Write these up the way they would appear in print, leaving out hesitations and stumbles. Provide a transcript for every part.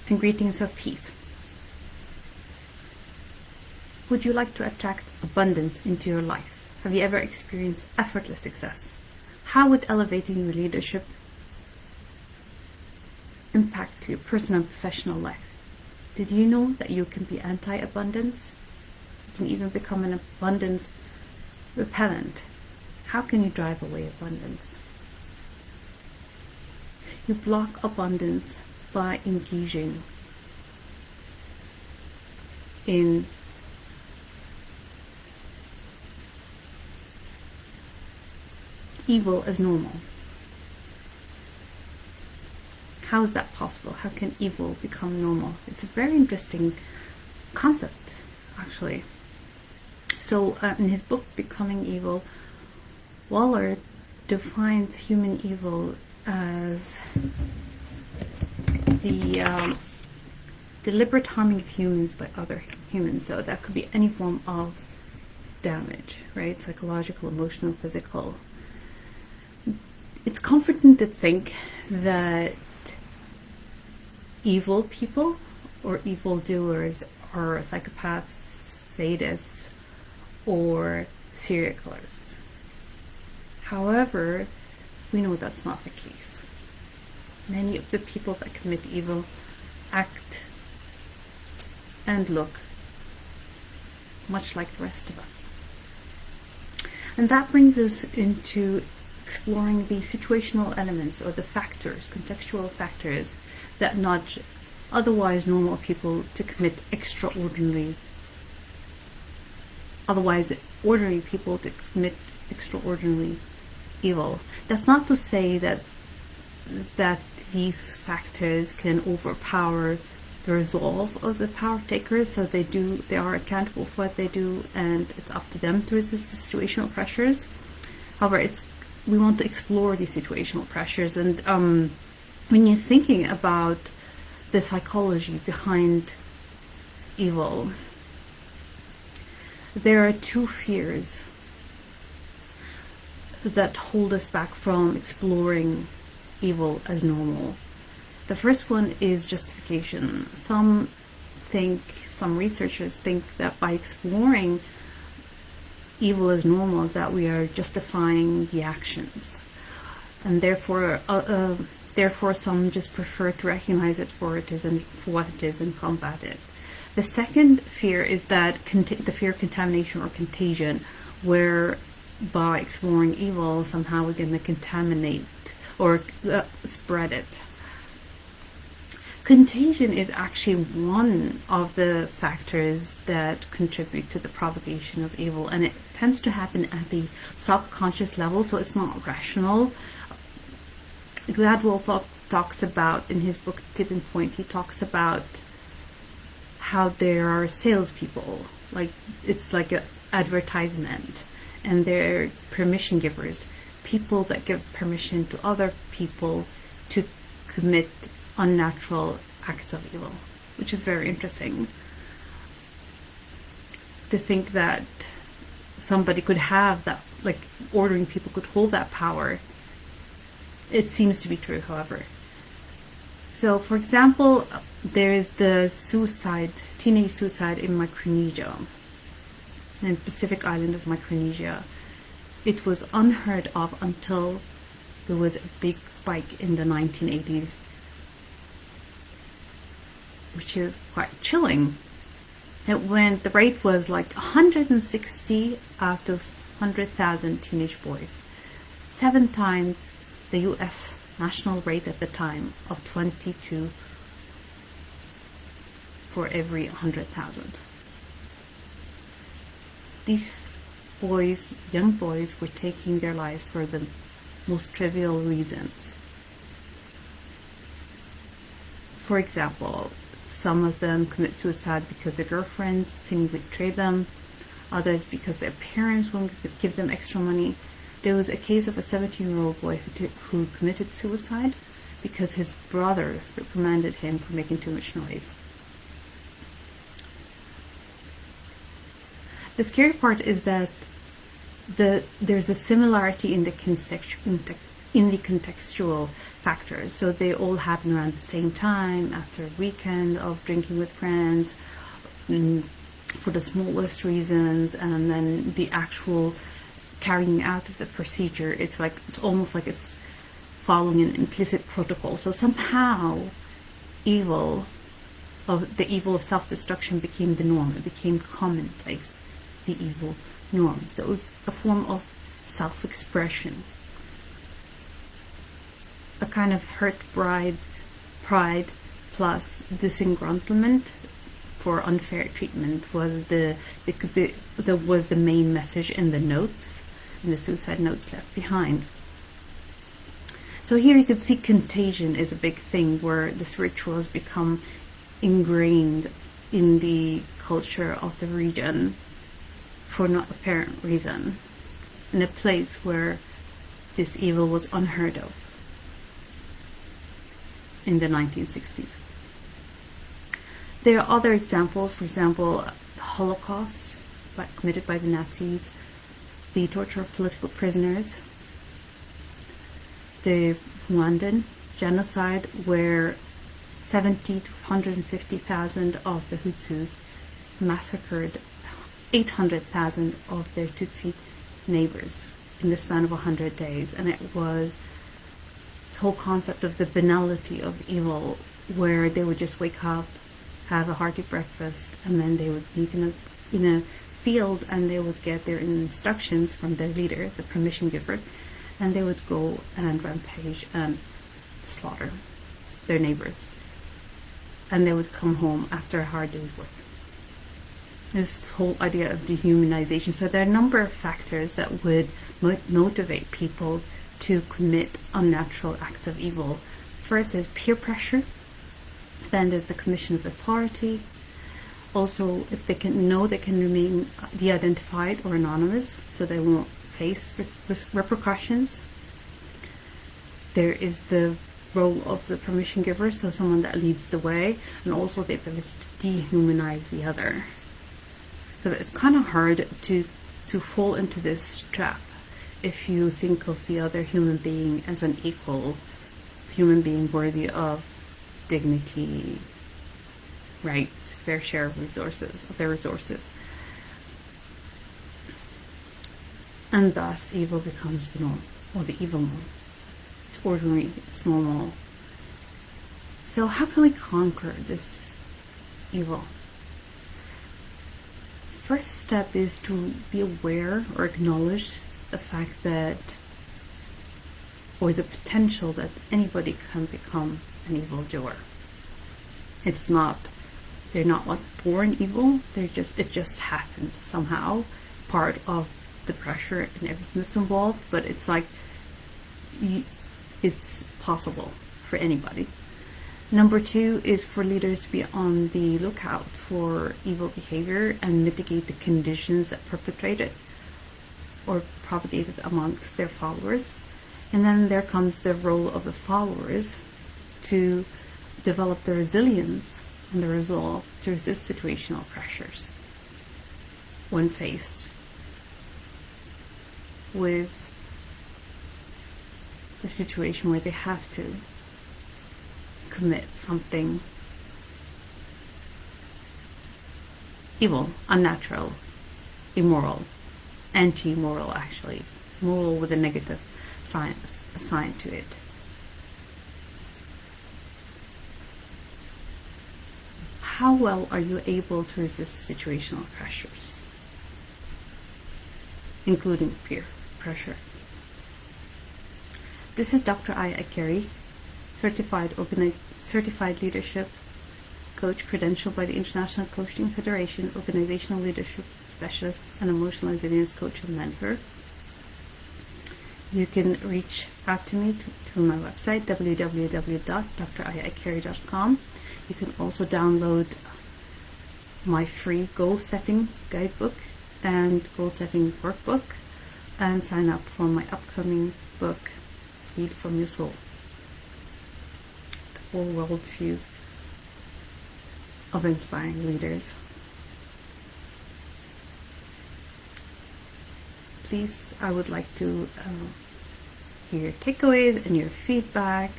and greetings of peace. Would you like to attract abundance into your life? Have you ever experienced effortless success? How would elevating your leadership impact your personal and professional life? Did you know that you can be anti-abundance? You can even become an abundance repellent. How can you drive away abundance? You block abundance by engaging in evil as normal. How is that possible? How can evil become normal? It's a very interesting concept, actually. So in his book, Becoming Evil, Waller defines human evil as the deliberate harming of humans by other humans. So that could be any form of damage, right? Psychological, emotional, physical. It's comforting to think that evil people or evildoers are psychopaths, sadists, or serial killers. However, we know that's not the case. Many of the people that commit evil act and look much like the rest of us. And that brings us into exploring the situational elements or the factors, contextual factors that nudge otherwise normal people to commit otherwise ordinary people to commit extraordinarily evil. That's not to say that these factors can overpower the resolve of the power takers, so they are accountable for what they do, and it's up to them to resist the situational pressures. However, we want to explore these situational pressures, and when you're thinking about the psychology behind evil, there are two fears that hold us back from exploring evil as normal. The first one is justification. Some researchers think that by exploring evil as normal, that we are justifying the actions, and therefore some just prefer to recognize it for what it is and combat it. The second fear is that the fear of contamination or contagion, where by exploring evil somehow we're going to contaminate or spread it. Contagion is actually one of the factors that contribute to the propagation of evil, and it tends to happen at the subconscious level, so it's not rational. Gladwell talks about, in his book Tipping Point, he talks about how there are salespeople, like it's like an advertisement, and they're permission givers, people that give permission to other people to commit unnatural acts of evil, which is very interesting to think that somebody could have that, like ordering people could hold that power. It seems to be true, however. So, for example, there is the teenage suicide in Micronesia, in the Pacific island of Micronesia. It was unheard of until there was a big spike in the 1980s, which is quite chilling. The rate was like 160 out of 100,000 teenage boys, 7 times the US national rate at the time of 22 for every 100,000. These young boys were taking their lives for the most trivial reasons. For example, some of them commit suicide because their girlfriends seemingly betray them, others because their parents won't give them extra money. There was a case of a 17-year-old boy who committed suicide because his brother reprimanded him for making too much noise. The scary part is that there's a similarity in the in the contextual factors. So they all happen around the same time, after a weekend of drinking with friends, for the smallest reasons, and then the actual carrying out of the procedure, it's almost like it's following an implicit protocol. So somehow the evil of self-destruction became the norm. It became commonplace, the evil norm. So it was a form of self-expression, a kind of hurt pride plus disgruntlement for unfair treatment was that was the main message in the notes, in the suicide notes left behind. So here you can see contagion is a big thing, where this ritual has become ingrained in the culture of the region for no apparent reason, in a place where this evil was unheard of in the 1960s. There are other examples, for example, the Holocaust committed by the Nazis, the torture of political prisoners, the Rwandan genocide, where 70 to 150,000 of the Hutsus massacred 800,000 of their Tutsi neighbors in the span of 100 days. And it was this whole concept of the banality of evil, where they would just wake up, have a hearty breakfast, and then they would meet in a field, and they would get their instructions from their leader, the permission giver, and they would go and rampage and slaughter their neighbors. And they would come home after a hard day's work. This whole idea of dehumanization. So there are a number of factors that would motivate people to commit unnatural acts of evil. First is peer pressure. Then there's the commission of authority. Also, if they can remain de-identified or anonymous, so they won't face repercussions. There is the role of the permission giver, so someone that leads the way, and also the ability to dehumanize the other. Because it's kind of hard to fall into this trap if you think of the other human being as an equal human being worthy of dignity, rights, fair share of their resources. And thus evil becomes the norm, or the evil norm. It's ordinary, it's normal. So how can we conquer this evil? First step is to be aware or acknowledge the fact that, or the potential that anybody can become an evildoer. They're not born evil, it just happens somehow, part of the pressure and everything that's involved, but it's possible for anybody. Number two is for leaders to be on the lookout for evil behavior and mitigate the conditions that perpetrate it or propagate it amongst their followers. And then there comes the role of the followers to develop the resilience and the resolve to resist situational pressures when faced with a situation where they have to commit something evil, unnatural, immoral, anti-moral, actually, moral with a negative sign assigned to it. How well are you able to resist situational pressures, including peer pressure? This is Dr. Aya Akeri, certified leadership coach, credentialed by the International Coaching Federation, organizational leadership specialist, and emotional resilience coach and mentor. You can reach out to me through my website, www.drayaakeri.com. You can also download my free goal setting guidebook and goal setting workbook, and sign up for my upcoming book, Lead from Your Soul, the 4 worldviews of inspiring leaders. Please, I would like to hear your takeaways and your feedback.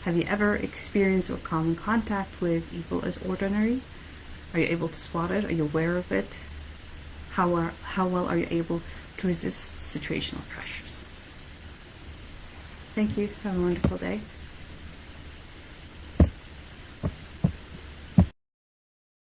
Have you ever experienced or come in contact with evil as ordinary? Are you able to spot it? Are you aware of it? How well are you able to resist situational pressures? Thank you. Have a wonderful day.